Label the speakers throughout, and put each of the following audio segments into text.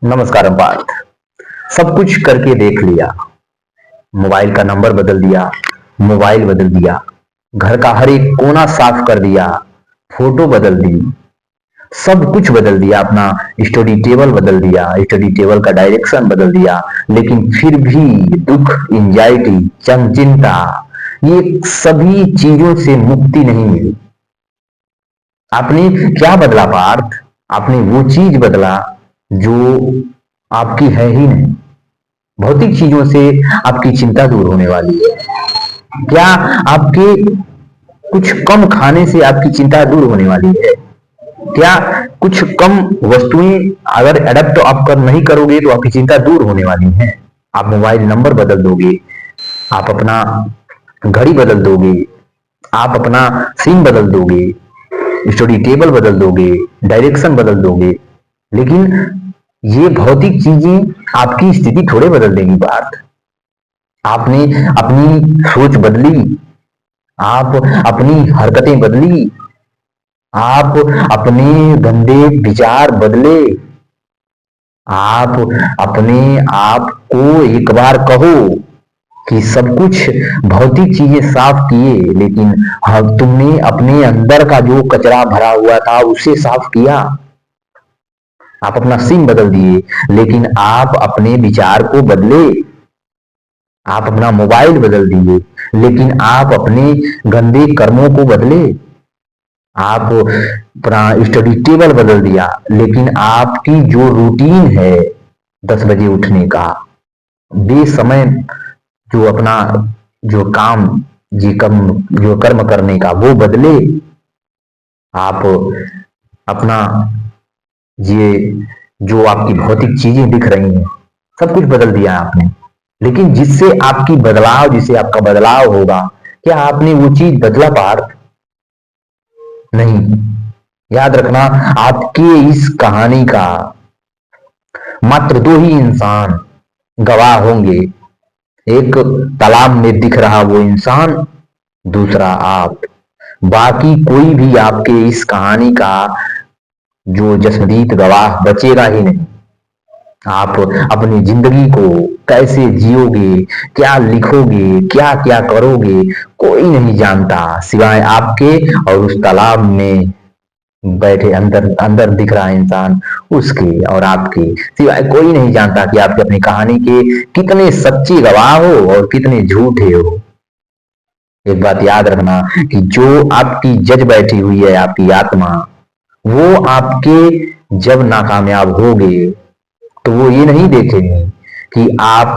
Speaker 1: नमस्कार पार्थ। सब कुछ करके देख लिया। मोबाइल का नंबर बदल दिया, मोबाइल बदल दिया, घर का हर एक कोना साफ कर दिया, फोटो बदल दी, सब कुछ बदल दिया। अपना स्टडी टेबल बदल दिया, स्टडी टेबल का डायरेक्शन बदल दिया, लेकिन फिर भी दुख, एंजाइटी, चिंता, ये सभी चीजों से मुक्ति नहीं मिली। आपने क्या बदला पार्थ? आपने वो चीज बदला जो आपकी है ही नहीं। भौतिक चीजों से आपकी चिंता दूर होने वाली है। क्या आपके कुछ कम खाने से आपकी चिंता दूर होने वाली है? क्या कुछ कम वस्तुएं अगर एडप्ट आप कर नहीं करोगे तो आपकी चिंता दूर होने वाली है? आप मोबाइल नंबर बदल दोगे, आप अपना घड़ी बदल दोगे, आप अपना सिम बदल दोगे, स्टडी टेबल बदल दोगे, डायरेक्शन बदल दोगे, लेकिन ये भौतिक चीजें आपकी स्थिति थोड़े बदल देंगी पार्थ। आपने अपनी सोच बदली, आप अपनी हरकतें बदली, आप अपने गंदे विचार बदले, आप अपने आप को एक बार कहो कि सब कुछ भौतिक चीजें साफ किए, लेकिन हाँ, तुमने अपने अंदर का जो कचरा भरा हुआ था उसे साफ किया। आप अपना सिम बदल दिए, लेकिन आप अपने विचार को बदले। आप अपना मोबाइल बदल दिए, लेकिन आप अपने गंदे कर्मों को बदले। आप अपना स्टडी टेबल बदल दिया, लेकिन आपकी जो रूटीन है 10 बजे उठने का, बेसमय जो अपना जो काम जी कर्म जो कर्म करने का वो बदले। आप अपना ये जो आपकी भौतिक चीजें दिख रही हैं सब कुछ बदल दिया आपने, लेकिन जिससे आपका बदलाव होगा, क्या आपने वो चीज बदला पार्थ? नहीं। याद रखना, आपके इस कहानी का मात्र दो ही इंसान गवाह होंगे। एक तालाब में दिख रहा वो इंसान, दूसरा आप। बाकी कोई भी आपके इस कहानी का जो जसदीत गवाह बचेगा ही नहीं। आप अपनी जिंदगी को कैसे जियोगे, क्या लिखोगे, क्या क्या करोगे, कोई नहीं जानता सिवाय आपके और उस तालाब में बैठे अंदर अंदर दिख रहा इंसान, उसके और आपके सिवाय कोई नहीं जानता कि आपकी अपनी कहानी के कितने सच्चे गवाह हो और कितने झूठे हो। एक बात याद रखना कि जो आपकी जज बैठी हुई है, आपकी आत्मा, वो आपके जब नाकामयाब होगे तो वो ये नहीं देखेगी कि आप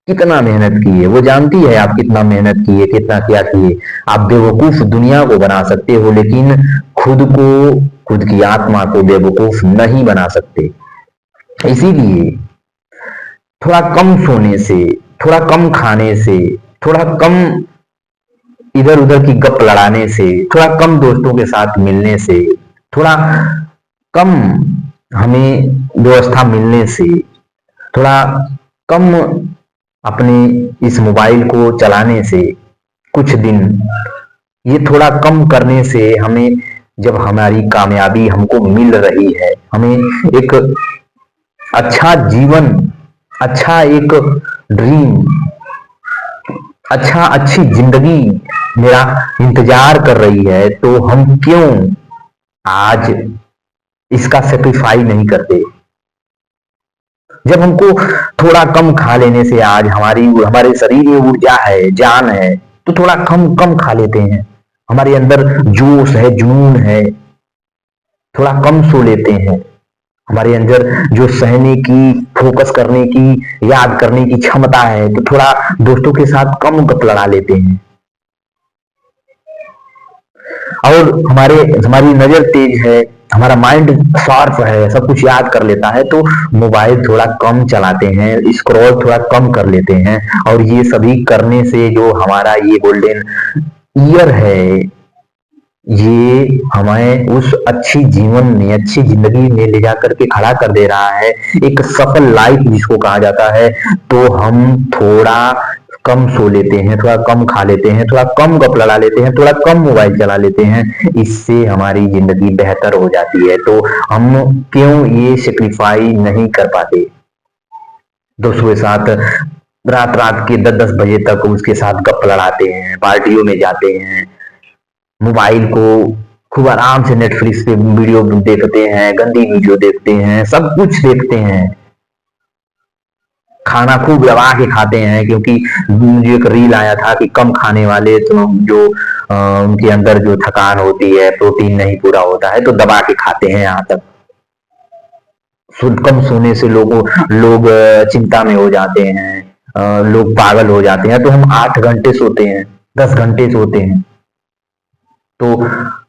Speaker 1: कितना मेहनत किए। वो जानती है आप कितना मेहनत किए, कितना क्या किए। आप बेवकूफ दुनिया को बना सकते हो, लेकिन खुद की आत्मा को बेवकूफ नहीं बना सकते। इसीलिए थोड़ा कम सोने से, थोड़ा कम खाने से, थोड़ा कम इधर उधर की गप लड़ाने से, थोड़ा कम दोस्तों के साथ मिलने से, थोड़ा कम हमें व्यवस्था मिलने से, थोड़ा कम अपने इस मोबाइल को चलाने से, कुछ दिन ये थोड़ा कम करने से हमें, जब हमारी कामयाबी हमको मिल रही है, हमें एक अच्छा जीवन, अच्छा एक ड्रीम, अच्छी जिंदगी मेरा इंतजार कर रही है, तो हम क्यों आज इसका सेक्रीफाई नहीं करते? जब हमको थोड़ा कम खा लेने से आज हमारे शरीर में ऊर्जा है, जान है, तो थोड़ा कम कम खा लेते हैं। हमारे अंदर जोश है, जुनून है, थोड़ा कम सो लेते हैं। हमारे अंदर जो सहने की, फोकस करने की, याद करने की क्षमता है, तो थोड़ा दोस्तों के साथ कम गप लड़ा लेते हैं। और हमारी नजर तेज है, हमारा माइंड शार्प है, सब कुछ याद कर लेता है, तो मोबाइल थोड़ा कम चलाते हैं, स्क्रॉल थोड़ा कम कर लेते हैं। और ये सभी करने से जो हमारा ये गोल्डन ईयर है, ये हमें उस अच्छी जीवन में, अच्छी जिंदगी में ले जाकर के खड़ा कर दे रहा है, एक सफल लाइफ जिसको कहा जाता है। तो हम थोड़ा कम सो लेते हैं, थोड़ा कम खा लेते हैं, थोड़ा कम गप लड़ा लेते हैं, थोड़ा कम मोबाइल चला लेते हैं, इससे हमारी जिंदगी बेहतर हो जाती है। तो हम क्यों ये सेक्रीफाई नहीं कर पाते? दोस्तों के साथ रात रात के 10-10 बजे तक उसके साथ गप लड़ाते हैं, पार्टियों में जाते हैं, मोबाइल को खूब आराम से नेटफ्लिक्स पे वीडियो देखते हैं, गंदी वीडियो देखते हैं, सब कुछ देखते हैं, खाना खूब दबा के खाते हैं। क्योंकि मुझे एक रील आया था कि कम खाने वाले तो जो उनके अंदर जो थकान होती है, प्रोटीन नहीं पूरा होता है, तो दबा के खाते हैं। यहाँ तक कम सोने से लोग चिंता में हो जाते हैं, लोग पागल हो जाते हैं। तो हम 8 घंटे सोते हैं, 10 घंटे सोते हैं। तो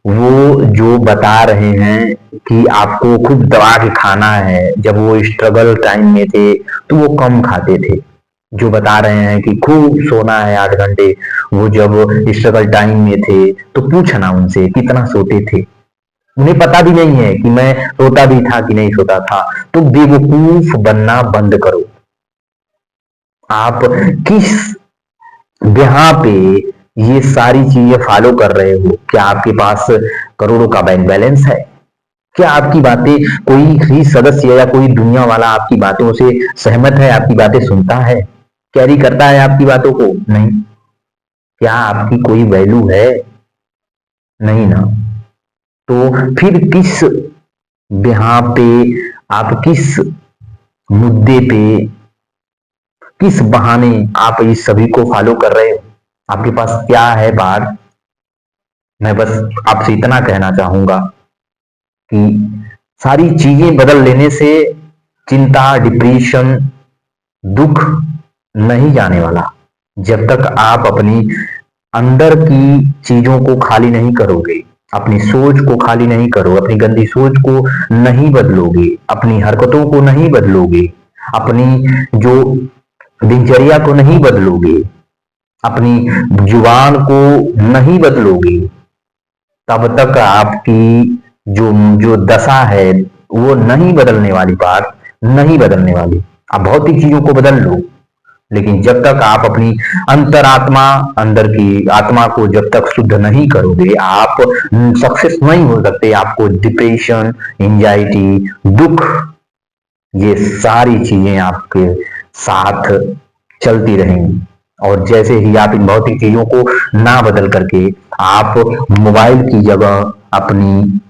Speaker 1: वो जो बता रहे हैं कि आपको खूब दबा के खाना है, जब वो स्ट्रगल टाइम में थे तो वो कम खाते थे। जो बता रहे हैं कि खूब सोना है 8 घंटे, वो जब स्ट्रगल टाइम में थे तो पूछना उनसे कितना सोते थे। उन्हें पता भी नहीं है कि मैं सोता भी था कि नहीं सोता था। तो बेवकूफ बनना बंद करो। आप किस यहाँ पे ये सारी चीजें फॉलो कर रहे हो? क्या आपके पास करोड़ों का बैंक बैलेंस है? क्या आपकी बातें कोई भी सदस्य या कोई दुनिया वाला आपकी बातों से सहमत है, आपकी बातें सुनता है, कैरी करता है आपकी बातों को? नहीं। क्या आपकी कोई वैल्यू है? नहीं ना। तो फिर किस यहाँ पे, आप किस मुद्दे पे, किस बहाने आप इस सभी को फॉलो कर रहे हो? आपके पास क्या है बात? मैं बस आपसे इतना कहना चाहूंगा कि सारी चीजें बदल लेने से चिंता, डिप्रेशन, दुख नहीं जाने वाला। जब तक आप अपनी अंदर की चीजों को खाली नहीं करोगे, अपनी सोच को खाली नहीं करोगे, अपनी गंदी सोच को नहीं बदलोगे, अपनी हरकतों को नहीं बदलोगे, अपनी जो दिनचर्या को नहीं बदलोगे, अपनी जुबान को नहीं बदलोगे, तब तक आपकी जो जो दशा है वो नहीं बदलने वाली, बात नहीं बदलने वाली। आप भौतिक चीजों को बदल लो, लेकिन जब तक आप अपनी अंतरात्मा, अंदर की आत्मा को जब तक शुद्ध नहीं करोगे, आप सक्सेस नहीं हो सकते। आपको डिप्रेशन, एंजाइटी, दुख, ये सारी चीजें आपके साथ चलती रहेंगी। और जैसे ही आप इन भौतिक चीजों को ना बदल करके आप मोबाइल की जगह अपनी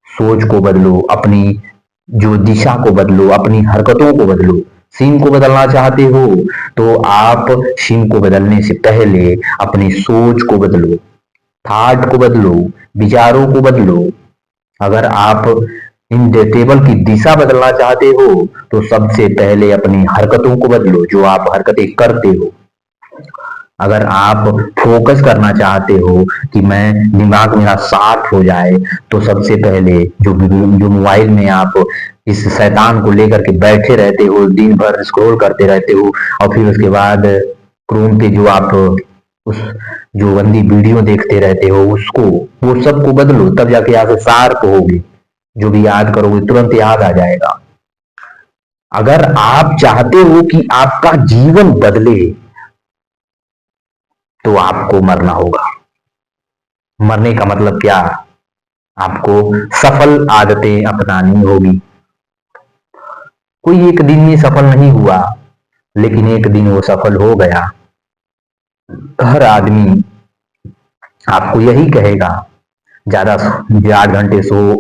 Speaker 1: सोच को बदलो, अपनी जो दिशा को बदलो, अपनी हरकतों को बदलो। सीन को बदलना चाहते हो तो आप सीन को बदलने से पहले अपनी सोच को बदलो, थॉट को बदलो, विचारों को बदलो। अगर आप इन टेबल की दिशा बदलना चाहते हो तो सबसे पहले अपनी हरकतों को बदलो, जो आप हरकतें करते हो। अगर आप फोकस करना चाहते हो कि मैं दिमाग मेरा साफ हो जाए, तो सबसे पहले जो मोबाइल में आप इस शैतान को लेकर के बैठे रहते हो, दिन भर स्क्रॉल करते रहते हो, और फिर उसके बाद क्रोम पे जो आप उस जो गंदी वीडियो देखते रहते हो, उसको, वो सबको बदलो। तब जाके आप शार्प होगे, जो भी याद करोगे तुरंत याद आ जाएगा। अगर आप चाहते हो कि आपका जीवन बदले, तो आपको मरना होगा। मरने का मतलब क्या? आपको सफल आदतें अपनानी होगी। कोई एक दिन में सफल नहीं हुआ, लेकिन एक दिन वो सफल हो गया। हर आदमी आपको यही कहेगा, ज्यादा 8 घंटे सो,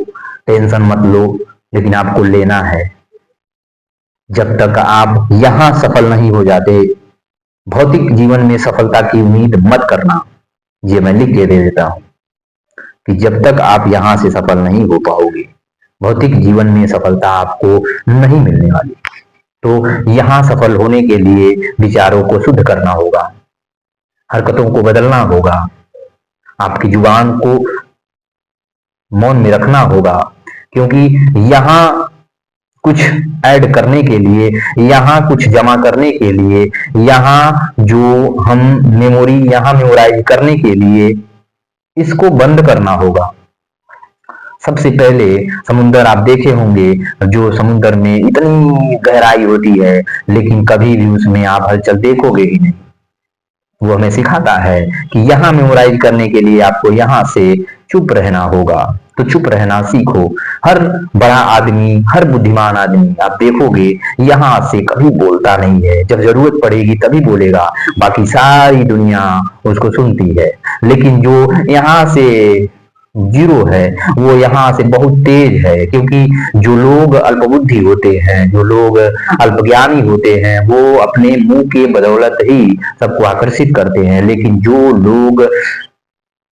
Speaker 1: टेंशन मत लो, लेकिन आपको लेना है। जब तक आप यहां सफल नहीं हो जाते, भौतिक जीवन में सफलता की उम्मीद मत करना। ये मैं लिख के दे देता हूं कि जब तक आप यहां से सफल नहीं हो पाओगे, भौतिक जीवन में सफलता आपको नहीं मिलने वाली। तो यहां सफल होने के लिए विचारों को शुद्ध करना होगा, हरकतों को बदलना होगा, आपकी जुबान को मौन में रखना होगा। क्योंकि यहां कुछ ऐड करने के लिए, यहाँ कुछ जमा करने के लिए, यहाँ जो हम मेमोरी यहाँ मेमोराइज करने के लिए इसको बंद करना होगा। सबसे पहले समुंदर आप देखे होंगे, जो समुंदर में इतनी गहराई होती है, लेकिन कभी भी उसमें आप हलचल देखोगे ही नहीं। वो हमें सिखाता है कि यहाँ मेमोराइज करने के लिए आपको यहाँ से चुप रहना होगा, तो चुप रहना सीखो। हर बड़ा आदमी, हर बुद्धिमान आदमी आप देखोगे यहाँ से कभी बोलता नहीं है, जब जरूरत पड़ेगी तभी बोलेगा, बाकी सारी दुनिया उसको सुनती है। लेकिन जो यहाँ से जीरो है वो यहाँ से बहुत तेज है, क्योंकि जो लोग अल्पबुद्धि होते हैं, जो लोग अल्पज्ञानी होते हैं, वो अपने मुंह के बदौलत ही सबको आकर्षित करते हैं। लेकिन जो लोग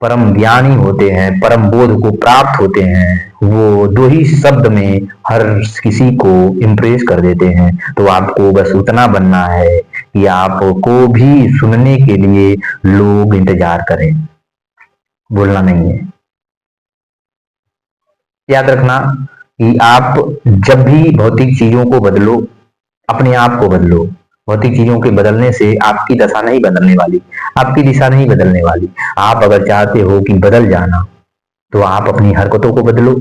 Speaker 1: परम ज्ञानी होते हैं, परम बोध को प्राप्त होते हैं, वो दो ही शब्द में हर किसी को इम्प्रेस कर देते हैं। तो आपको बस उतना बनना है कि आपको भी सुनने के लिए लोग इंतजार करें, बोलना नहीं है। याद रखना कि आप जब भी भौतिक चीजों को बदलो, अपने आप को बदलो। भौतिक चीजों के बदलने से आपकी दशा नहीं बदलने वाली, आपकी दिशा नहीं बदलने वाली। आप अगर चाहते हो कि बदल जाना, तो आप अपनी हरकतों को बदलो,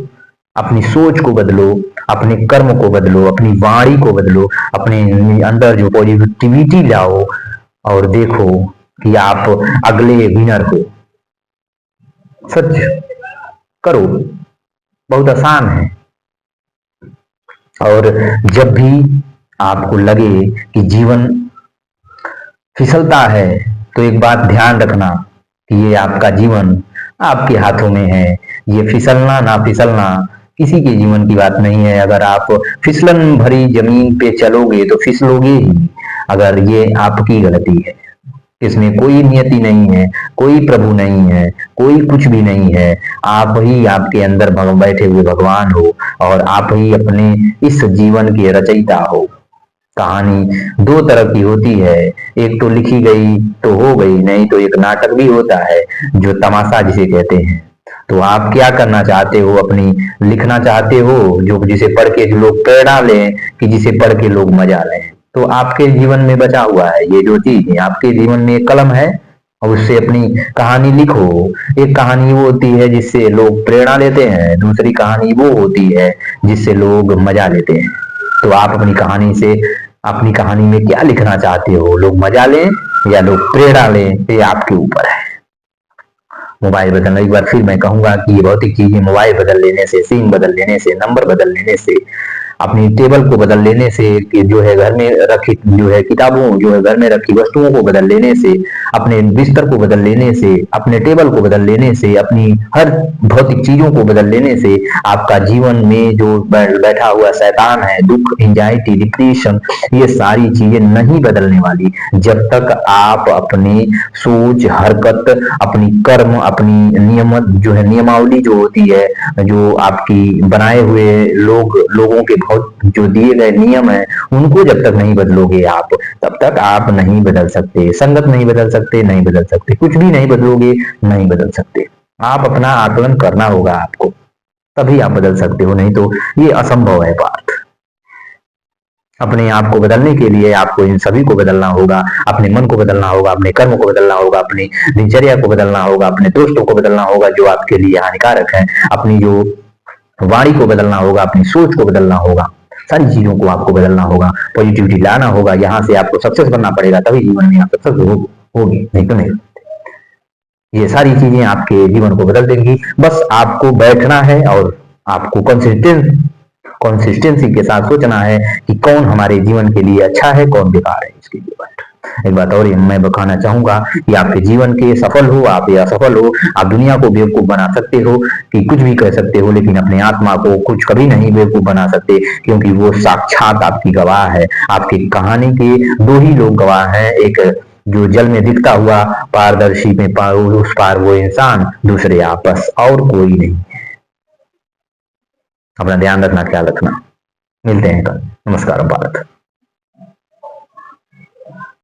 Speaker 1: अपनी सोच को बदलो, अपने कर्म को बदलो, अपनी वाणी को बदलो, अपने अंदर जो पॉजिटिविटी लाओ, और देखो कि आप अगले विनर हो। सच करो, बहुत आसान है। और जब भी आपको लगे कि जीवन फिसलता है, तो एक बात ध्यान रखना कि ये आपका जीवन आपके हाथों में है। ये फिसलना ना फिसलना किसी के जीवन की बात नहीं है। अगर आप फिसलन भरी जमीन पे चलोगे तो फिसलोगे ही, अगर ये आपकी गलती है। इसमें कोई नियति नहीं है, कोई प्रभु नहीं है, कोई कुछ भी नहीं है। आप ही आपके अंदर बैठे हुए भगवान हो, और आप ही अपने इस जीवन के रचयिता हो। कहानी दो तरह की होती है, एक तो लिखी गई तो हो गई, नहीं तो एक नाटक भी होता है, जो तमाशा जिसे कहते हैं। तो आप क्या करना चाहते हो? अपनी लिखना चाहते हो जो जिसे पढ़ के लोग प्रेरणा लें, कि जिसे पढ़ के लोग मजा लें? तो आपके जीवन में बचा हुआ है ये जो चीज है, आपके जीवन में एक कलम है, और उससे अपनी कहानी लिखो। एक कहानी वो होती है जिससे लोग प्रेरणा लेते हैं, दूसरी कहानी वो होती है जिससे लोग मजा लेते हैं। तो आप अपनी कहानी से, अपनी कहानी में क्या लिखना चाहते हो? लोग मजा लें या लोग प्रेरणा लें, ये आपके ऊपर है। मोबाइल बदलना, एक बार फिर मैं कहूंगा कि ये भौतिक चीजें मोबाइल बदल लेने से, सिम बदल लेने से, नंबर बदल लेने से, अपनी टेबल को बदल लेने से, कि जो है घर में रखी जो है किताबों, जो है घर में रखी वस्तुओं को बदल लेने से, अपने बिस्तर को बदल लेने से, अपने टेबल को बदल लेने से, अपनी हर भौतिक चीजों को बदल लेने से आपका जीवन में जो बैठा हुआ शैतान है, दुख, एंजाइटी, डिप्रेशन, ये सारी चीजें नहीं बदलने वाली जब तक आप अपनी सोच, हरकत, अपनी कर्म, अपनी नियम जो है नियमावली जो होती है, जो आपकी बनाए हुए लोगों के बहुत जो दिए गए नियम है, उनको जब तक नहीं बदलोगे आप, तब तक आप नहीं बदल सकते। संगत नहीं बदल सकते, नहीं बदल सकते, कुछ भी नहीं बदलोगे, नहीं बदल सकते। आप अपना आकलन करना होगा आपको, तभी आप बदल सकते हो, नहीं तो ये असंभव है पार्थ। अपने आप को बदलने के लिए आपको इन सभी को बदलना होगा। अपने मन को बदलना होगा, अपने कर्म को बदलना होगा, अपनी दिनचर्या को बदलना होगा, अपने दोस्तों को बदलना होगा जो आपके लिए हानिकारक है, अपनी जो वाणी को बदलना होगा, अपनी सोच को बदलना होगा, सारी चीजों को आपको बदलना होगा, पॉजिटिविटी लाना होगा। यहाँ से आपको सक्सेस बनना पड़ेगा, तभी जीवन में आप सक्सेस होगी, नहीं तो नहीं। ये सारी चीजें आपके जीवन को बदल देंगी। बस आपको बैठना है और आपको कंसिस्टेंसी के साथ सोचना है कि कौन हमारे जीवन के लिए अच्छा है, कौन बेकार है। इसके लिए एक बात और मैं बताना चाहूंगा कि आपके जीवन के सफल हो आप या असफल हो, आप दुनिया को बेवकूफ बना सकते हो, कि कुछ भी कर सकते हो, लेकिन अपने आत्मा को कुछ कभी नहीं बेवकूफ बना सकते, क्योंकि वो साक्षात आपकी गवाह है। आपकी कहानी के दो ही लोग गवाह हैं, एक जो जल में दिखता हुआ पारदर्शी में उस पार वो इंसान, दूसरे आप, बस और कोई नहीं। अपना ध्यान रखना, ख्याल रखना। मिलते हैं कल। नमस्कार भारत।